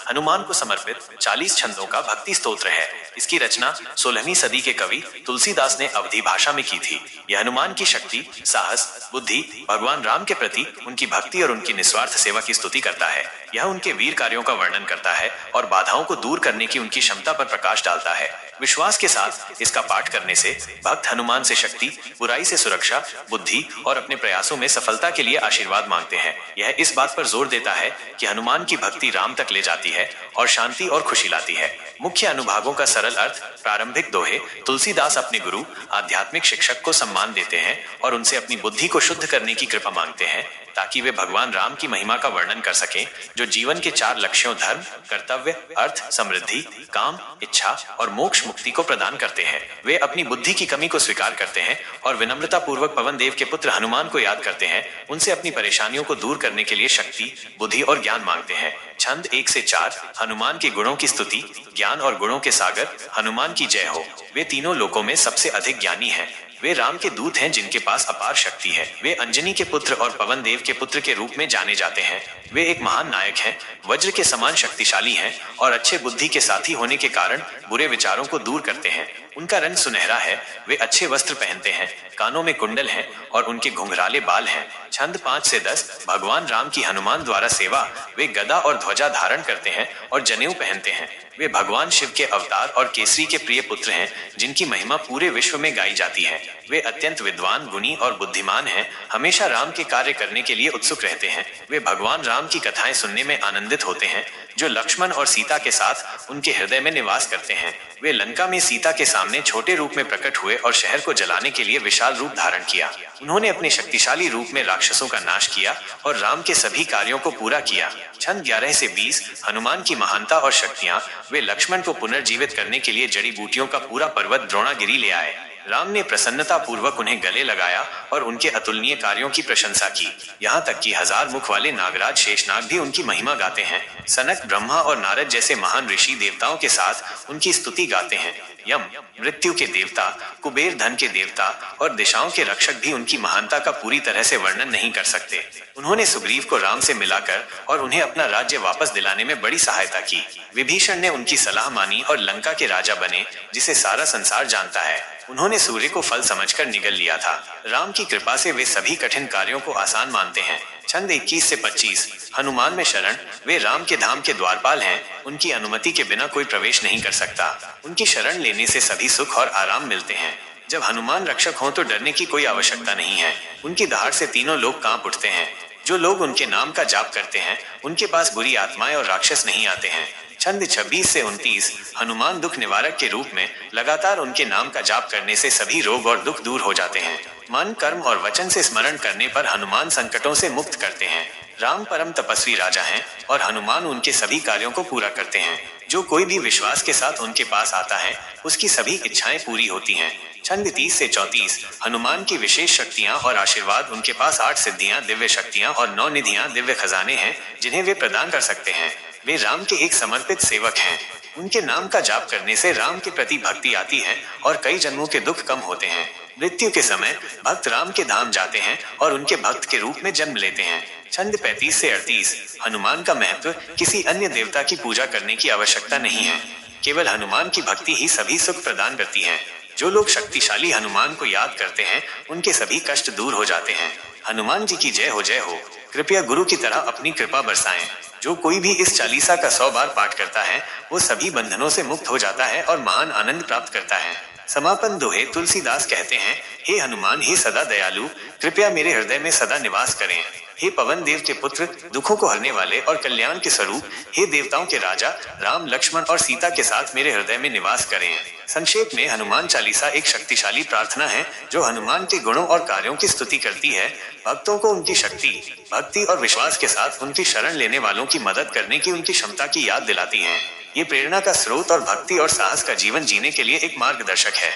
हनुमान को समर्पित 40 छंदों का भक्ति स्तोत्र है। इसकी रचना 16वीं सदी के कवि तुलसीदास ने अवधी भाषा में की थी। यह हनुमान की शक्ति, साहस, बुद्धि, भगवान राम के प्रति उनकी भक्ति और उनकी निस्वार्थ सेवा की स्तुति करता है। यह उनके वीर कार्यों का वर्णन करता है और बाधाओं को दूर करने की उनकी क्षमता पर प्रकाश डालता है। विश्वास के साथ इसका पाठ करने से भक्त हनुमान से शक्ति, बुराई से सुरक्षा, बुद्धि और अपने प्रयासों में सफलता के लिए आशीर्वाद मांगते हैं। यह इस बात पर जोर देता है कि हनुमान की भक्ति राम तक ले जाती है और शांति और खुशी लाती है। मुख्य अनुभागों का सरल अर्थ। प्रारंभिक दोहे। तुलसीदास अपने गुरु, आध्यात्मिक शिक्षक को सम्मान देते हैं और उनसे अपनी बुद्धि को शुद्ध करने की कृपा मांगते हैं ताकि वे भगवान राम की महिमा का वर्णन कर सकें, जो जीवन के 4 लक्ष्यों धर्म, कर्तव्य, अर्थ, समृद्धि, काम, इच्छा और मोक्ष मुक्ति को प्रदान करते हैं। वे अपनी बुद्धि की कमी को स्वीकार करते हैं और विनम्रता पूर्वक पवन देव के पुत्र हनुमान को याद करते हैं। उनसे अपनी परेशानियों को दूर करने के लिए शक्ति, बुद्धि और ज्ञान मांगते हैं। छंद 1 से 4। हनुमान के गुणों की स्तुति। ज्ञान और गुणों के सागर हनुमान की जय हो। वे तीनों लोकों में सबसे अधिक ज्ञानी हैं। वे राम के दूत हैं जिनके पास अपार शक्ति है। वे अंजनी के पुत्र और पवन देव के पुत्र के रूप में जाने जाते हैं। वे एक महान नायक हैं, वज्र के समान शक्तिशाली हैं और अच्छे बुद्धि के साथी होने के कारण बुरे विचारों को दूर करते हैं। उनका रंग सुनहरा है। वे अच्छे वस्त्र पहनते हैं, कानों में कुंडल हैं और उनके घुंघराले बाल हैं। छंद 5 से 10। भगवान राम की हनुमान द्वारा सेवा। वे गदा और ध्वजा धारण करते हैं और जनेऊ पहनते हैं। वे भगवान शिव के अवतार और केसरी के प्रिय पुत्र हैं, जिनकी महिमा पूरे विश्व में गाई जाती है। वे अत्यंत विद्वान, गुणी और बुद्धिमान हैं, हमेशा राम के कार्य करने के लिए उत्सुक रहते हैं। वे भगवान राम की कथाएं सुनने में आनंदित होते हैं, जो लक्ष्मण और सीता के साथ उनके हृदय में निवास करते हैं। वे लंका में सीता के सामने छोटे रूप में प्रकट हुए और शहर को जलाने के लिए विशाल रूप धारण किया। उन्होंने अपने शक्तिशाली रूप में राक्षसों का नाश किया और राम के सभी कार्यों को पूरा किया। छंद 11 से 20। हनुमान की महानता और शक्तियां। वे लक्ष्मण को पुनर्जीवित करने के लिए जड़ी बूटियों का पूरा पर्वत द्रोणागिरी ले आए। राम ने प्रसन्नता पूर्वक उन्हें गले लगाया और उनके अतुलनीय कार्यों की प्रशंसा की। यहाँ तक कि 1000 मुख वाले नागराज शेषनाग भी उनकी महिमा गाते हैं। सनक, ब्रह्मा और नारद जैसे महान ऋषि देवताओं के साथ उनकी स्तुति गाते हैं। यम, मृत्यु के देवता, कुबेर धन के देवता और दिशाओं के रक्षक भी उनकी महानता का पूरी तरह से वर्णन नहीं कर सकते। उन्होंने सुग्रीव को राम से मिलाकर और उन्हें अपना राज्य वापस दिलाने में बड़ी सहायता की। विभीषण ने उनकी सलाह मानी और लंका के राजा बने, जिसे सारा संसार जानता है। उन्होंने सूर्य को फल समझकर निगल लिया था। राम की कृपा से वे सभी कठिन कार्यों को आसान मानते हैं। छंद 21 से 25। हनुमान में शरण। वे राम के धाम के द्वारपाल हैं। उनकी अनुमति के बिना कोई प्रवेश नहीं कर सकता। उनकी शरण लेने से सभी सुख और आराम मिलते हैं। जब हनुमान रक्षक हों तो डरने की कोई आवश्यकता नहीं है। उनकी दहाड़ से तीनों लोग कांप उठते हैं। जो लोग उनके नाम का जाप करते हैं, उनके पास बुरी आत्माएं और राक्षस नहीं आते हैं। छंद 26 से 29। हनुमान दुख निवारक के रूप में लगातार उनके नाम का जाप करने से सभी रोग और दुख दूर हो जाते हैं। मन, कर्म और वचन से स्मरण करने पर हनुमान संकटों से मुक्त करते हैं। राम परम तपस्वी राजा हैं और हनुमान उनके सभी कार्यों को पूरा करते हैं। जो कोई भी विश्वास के साथ उनके पास आता है, उसकी सभी इच्छाएं पूरी होती हैं। छंद 30 से 34। हनुमान की विशेष शक्तियां और आशीर्वाद। उनके पास 8 सिद्धियां, दिव्य शक्तियां और 9 निधियां, दिव्य खजाने हैं, जिन्हें वे प्रदान कर सकते हैं। वे राम के एक समर्पित सेवक हैं। उनके नाम का जाप करने से राम के प्रति भक्ति आती है और कई जन्मों के दुख कम होते हैं। मृत्यु के समय भक्त राम के धाम जाते हैं और उनके भक्त के रूप में जन्म लेते हैं। छंद 35 से 38। हनुमान का महत्व। किसी अन्य देवता की पूजा करने की आवश्यकता नहीं है। केवल हनुमान की भक्ति ही सभी सुख प्रदान करती है। जो लोग शक्तिशाली हनुमान को याद करते हैं, उनके सभी कष्ट दूर हो जाते हैं। हनुमान जी की जय हो, जय हो। कृपया गुरु की तरह अपनी कृपा बरसाएं। जो कोई भी इस चालीसा का 100 बार पाठ करता है, वो सभी बंधनों से मुक्त हो जाता है और महान आनंद प्राप्त करता है। समापन दोहे। तुलसीदास कहते हैं, हे हनुमान, हे सदा दयालु, कृपया मेरे हृदय में सदा निवास करें। हे पवन देव के पुत्र, दुखों को हरने वाले और कल्याण के स्वरूप, हे देवताओं के राजा, राम, लक्ष्मण और सीता के साथ मेरे हृदय में निवास करें। संक्षेप में, हनुमान चालीसा एक शक्तिशाली प्रार्थना है जो हनुमान के गुणों और कार्यों की स्तुति करती है। भक्तों को उनकी शक्ति, भक्ति और विश्वास के साथ उनकी शरण लेने वालों की मदद करने की उनकी क्षमता की याद दिलाती है। ये प्रेरणा का स्रोत और भक्ति और साहस का जीवन जीने के लिए एक मार्गदर्शक है।